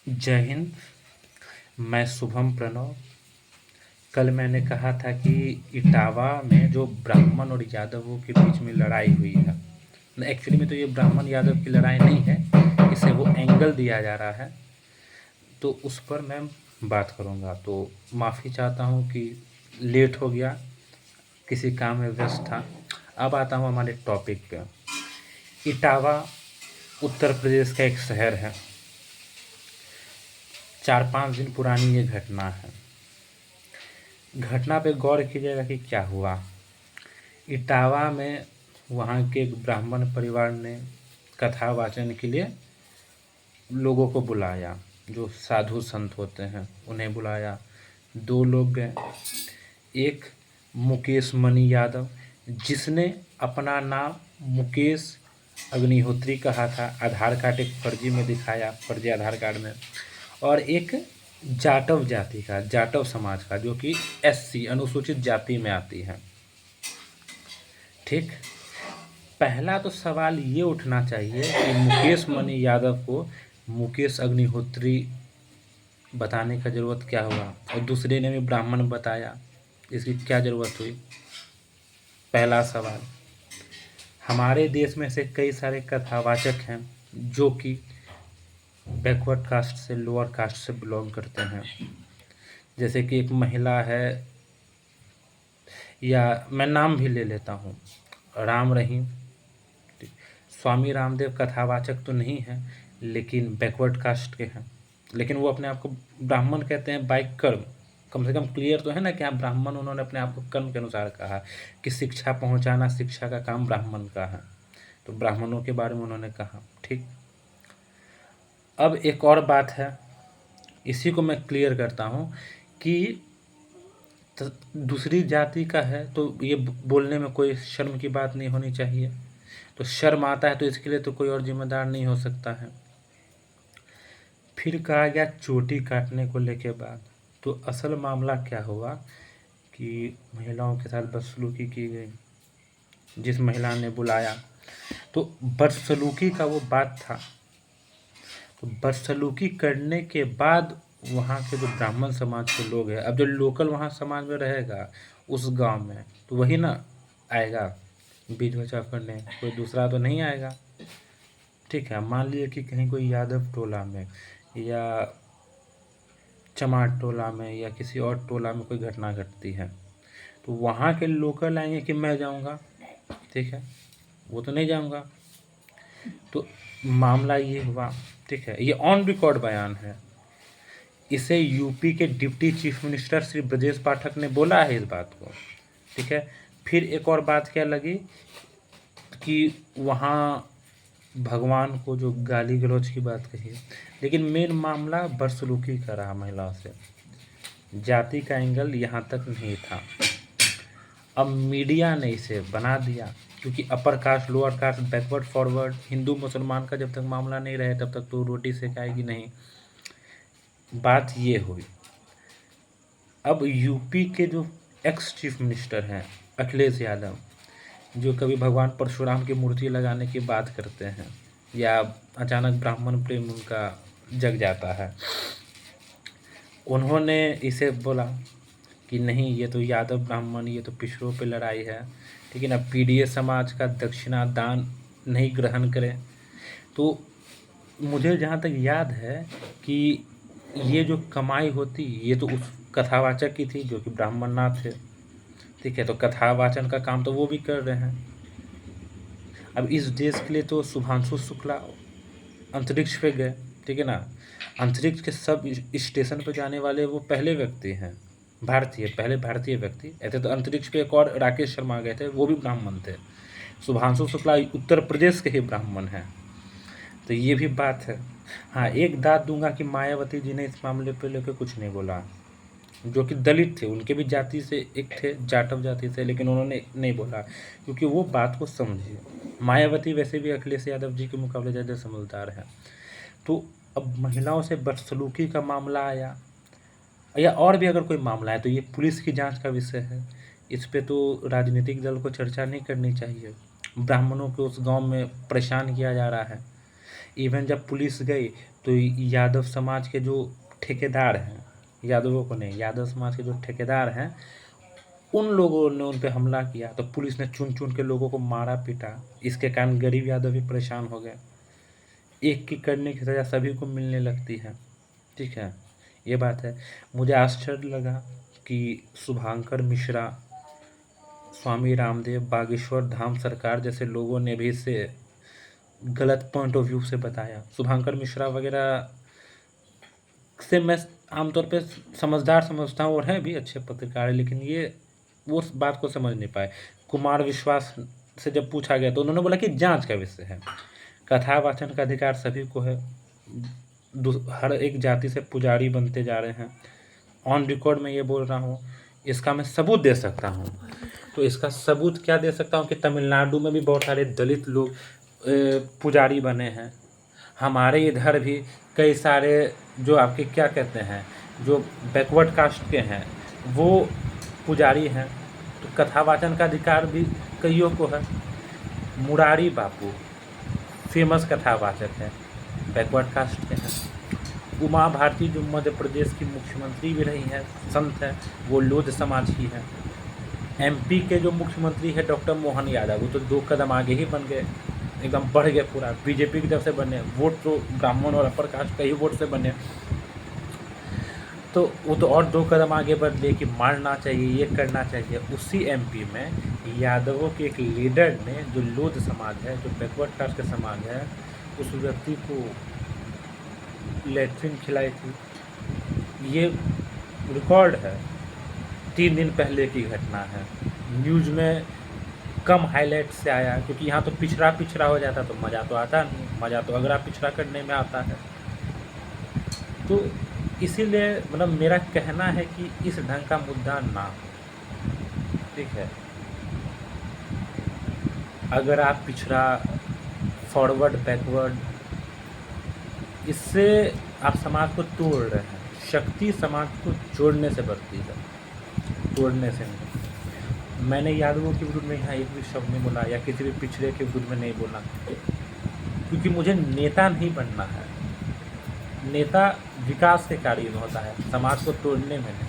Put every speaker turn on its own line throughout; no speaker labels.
जय हिंद। मैं शुभम प्रणव। कल मैंने कहा था कि इटावा में जो ब्राह्मण और यादवों के बीच में लड़ाई हुई है, एक्चुअली में तो ये ब्राह्मण यादव की लड़ाई नहीं है, इसे वो एंगल दिया जा रहा है, तो उस पर मैं बात करूँगा। तो माफ़ी चाहता हूँ कि लेट हो गया, किसी काम में व्यस्त था। अब आता हूँ हमारे टॉपिक पे। इटावा उत्तर प्रदेश का एक शहर है। 4-5 दिन पुरानी ये घटना है। घटना पे गौर कीजिएगा कि क्या हुआ। इटावा में वहाँ के एक ब्राह्मण परिवार ने कथा वाचन के लिए लोगों को बुलाया, जो साधु संत होते हैं उन्हें बुलाया। 2 लोग गए। एक मुकेश मणि यादव, जिसने अपना नाम मुकेश अग्निहोत्री कहा था, आधार कार्ड एक फर्जी में दिखाया, फर्जी आधार कार्ड में। और एक जाटव जाति का, जाटव समाज का, जो कि एससी अनुसूचित जाति में आती है। ठीक। पहला तो सवाल ये उठना चाहिए कि मुकेश मणि यादव को मुकेश अग्निहोत्री बताने का ज़रूरत क्या हुआ, और दूसरे ने भी ब्राह्मण बताया, इसकी क्या ज़रूरत हुई। पहला सवाल। हमारे देश में से कई सारे कथावाचक हैं जो कि बैकवर्ड कास्ट से, लोअर कास्ट से बिलोंग करते हैं। जैसे कि एक महिला है, या मैं नाम भी ले लेता हूँ, राम रहीम। स्वामी रामदेव कथावाचक तो नहीं हैं, लेकिन बैकवर्ड कास्ट के हैं, लेकिन वो अपने आप को ब्राह्मण कहते हैं बाय कर्म। कम से कम क्लियर तो है ना कि आप ब्राह्मण, उन्होंने अपने आप को कर्म के अनुसार कहा कि शिक्षा पहुंचाना, शिक्षा का काम ब्राह्मण का है, तो ब्राह्मणों के बारे में उन्होंने कहा। ठीक। अब एक और बात है, इसी को मैं क्लियर करता हूँ कि दूसरी जाति का है तो ये बोलने में कोई शर्म की बात नहीं होनी चाहिए। तो शर्म आता है तो इसके लिए तो कोई और जिम्मेदार नहीं हो सकता है। फिर कहा गया चोटी काटने को लेके बात। तो असल मामला क्या हुआ कि महिलाओं के साथ बदसलूकी की गई, जिस महिला ने बुलाया। तो बदसलूकी का वो बात था, तो बदसलूकी करने के बाद वहाँ के जो ब्राह्मण समाज के लोग हैं, अब जो लोकल वहाँ समाज में रहेगा उस गांव में, तो वही ना आएगा बीच बचाव करने, कोई दूसरा तो नहीं आएगा। ठीक है। मान लीजिए कि कहीं कोई यादव टोला में या चमार टोला में या किसी और टोला में कोई घटना घटती है, तो वहाँ के लोकल आएंगे कि मैं जाऊँगा। ठीक है, वो तो नहीं जाऊँगा। तो मामला ये हुआ। ठीक है, ये ऑन रिकॉर्ड बयान है। इसे यूपी के deputy chief minister Shri Brajesh Pathak ने बोला है इस बात को। ठीक है। फिर एक और बात क्या लगी कि वहाँ भगवान को जो गाली गलौज की बात कही, लेकिन मेन मामला बदसलूकी का रहा महिलाओं से। जाति का एंगल यहाँ तक नहीं था। अब मीडिया ने इसे बना दिया, क्योंकि upper caste, lower caste, backward, forward, Hindu मुसलमान का जब तक मामला नहीं रहे तब तक तो रोटी सेकाएगी नहीं। बात ये हुई। अब यूपी के जो एक्स चीफ मिनिस्टर हैं अखिलेश यादव, जो कभी भगवान परशुराम की मूर्ति लगाने की बात करते हैं, या अचानक ब्राह्मण प्रेम उनका जग जाता है, उन्होंने इसे बोला कि नहीं, ये तो यादव ब्राह्मण, ये तो पिछड़ों पे लड़ाई है, लेकिन अब पीडीए समाज का दक्षिणा दान नहीं ग्रहण करें। तो मुझे जहाँ तक याद है कि ये जो कमाई होती ये तो उस कथावाचक की थी जो कि ब्राह्मण ना थे। ठीक है, तो कथावाचन का काम तो वो भी कर रहे हैं। अब इस देश के लिए तो शुभांशु शुक्ला अंतरिक्ष पे गए। ठीक है ना, अंतरिक्ष के सब स्टेशन पे जाने वाले वो पहले व्यक्ति हैं, पहले भारतीय व्यक्ति। ऐसे तो अंतरिक्ष पे एक और राकेश शर्मा गए थे, वो भी ब्राह्मण थे। शुभांशु शुक्ला उत्तर प्रदेश के ही ब्राह्मण हैं, तो ये भी बात है। हाँ, एक दाद दूंगा कि मायावती जी ने इस मामले पे लेकर कुछ नहीं बोला, जो कि दलित थे, उनके भी जाति से एक थे, जाटव जाति से, लेकिन उन्होंने नहीं बोला क्योंकि वो बात को समझे। मायावती वैसे भी अखिलेश यादव जी के मुकाबले ज़्यादा समझदार है। तो अब महिलाओं से बदसलूकी का मामला आया, या और भी अगर कोई मामला है तो ये पुलिस की जांच का विषय है। इस पे तो राजनीतिक दल को चर्चा नहीं करनी चाहिए। ब्राह्मणों को उस गांव में परेशान किया जा रहा है, इवन जब पुलिस गई तो यादव समाज के जो ठेकेदार हैं, यादवों को नहीं, यादव समाज के जो ठेकेदार हैं, उन लोगों ने उन पे हमला किया तो पुलिस ने चुन-चुन के लोगों को मारा पीटा। इसके कारण गरीब यादव भी परेशान हो गए। एक की करने की सज़ा सभी को मिलने लगती है, ठीक है? ये बात है। मुझे आश्चर्य लगा कि शुभंकर मिश्रा, स्वामी रामदेव, बागेश्वर धाम सरकार जैसे लोगों ने भी इसे गलत पॉइंट ऑफ व्यू से बताया। शुभंकर मिश्रा वगैरह से मैं आमतौर पे समझदार समझता हूँ और हैं भी अच्छे पत्रकार हैं, लेकिन ये वो उस बात को समझ नहीं पाए। कुमार विश्वास से जब पूछा गया तो उन्होंने बोला कि जांच का विषय है, कथा वाचन का अधिकार सभी को है, हर एक जाति से पुजारी बनते जा रहे हैं। ऑन रिकॉर्ड मैं ये बोल रहा हूँ, इसका मैं सबूत दे सकता हूँ। तो इसका सबूत क्या दे सकता हूँ कि तमिलनाडु में भी बहुत सारे दलित लोग पुजारी बने हैं। हमारे इधर भी कई सारे जो आपके क्या कहते हैं, जो बैकवर्ड कास्ट के हैं वो पुजारी हैं। तो कथावाचन का अधिकार भी कईयों को है। मुरारी बापू फेमस कथावाचक हैं, बैकवर्ड कास्ट के हैं। उमा भारती जो मध्य प्रदेश की मुख्यमंत्री भी रही हैं, संत हैं, वो लोध समाज की हैं। एमपी के जो मुख्यमंत्री है डॉक्टर मोहन यादव, वो तो 2 कदम आगे ही बन गए, एकदम बढ़ गए पूरा। बीजेपी की तरफ से बने, वोट तो ब्राह्मण और अपर कास्ट का ही वोट से बने, तो वो तो और 2 कदम आगे बढ़ गए कि मारना चाहिए, ये करना चाहिए। उसी एमपी में यादवों के एक लीडर ने, जो लोध समाज है, जो बैकवर्ड कास्ट का समाज है, उस व्यक्ति को लैट्रिन खिलाई थी। ये रिकॉर्ड है, 3 दिन पहले की घटना है। न्यूज़ में कम हाईलाइट से आया क्योंकि यहाँ तो पिछड़ा हो जाता तो मज़ा तो आता नहीं, मज़ा तो अगला पिछड़ा करने में आता है। तो इसीलिए मतलब मेरा कहना है कि इस ढंग का मुद्दा ना हो, ठीक है? अगर आप पिछड़ा, फॉरवर्ड, बैकवर्ड, इससे आप समाज को तोड़ रहे हैं। शक्ति समाज को जोड़ने से बढ़ती है, तोड़ने से नहीं। मैंने यादवों के विरुद्ध में यहाँ एक भी शब्द नहीं बोला या किसी भी पिछड़े के विरुद्ध में नहीं बोला, क्योंकि मुझे नेता नहीं बनना है। नेता विकास के कार्य में होता है, समाज को तोड़ने में नहीं,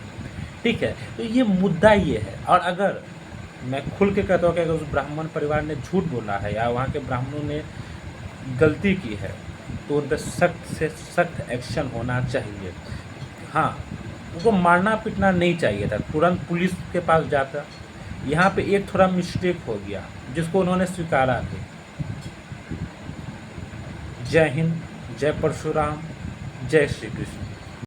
ठीक है? तो ये मुद्दा ये है। और अगर मैं खुल के कहता हूँ कि अगर उस ब्राह्मण परिवार ने झूठ बोला है या वहाँ के ब्राह्मणों ने गलती की है तो उन पर सख्त से सख्त एक्शन होना चाहिए। हाँ, उनको मारना पीटना नहीं चाहिए था, तुरंत पुलिस के पास जाता। यहाँ पे एक थोड़ा मिस्टेक हो गया जिसको उन्होंने स्वीकारा भी। जय हिंद, जय परशुराम, जय श्री कृष्ण।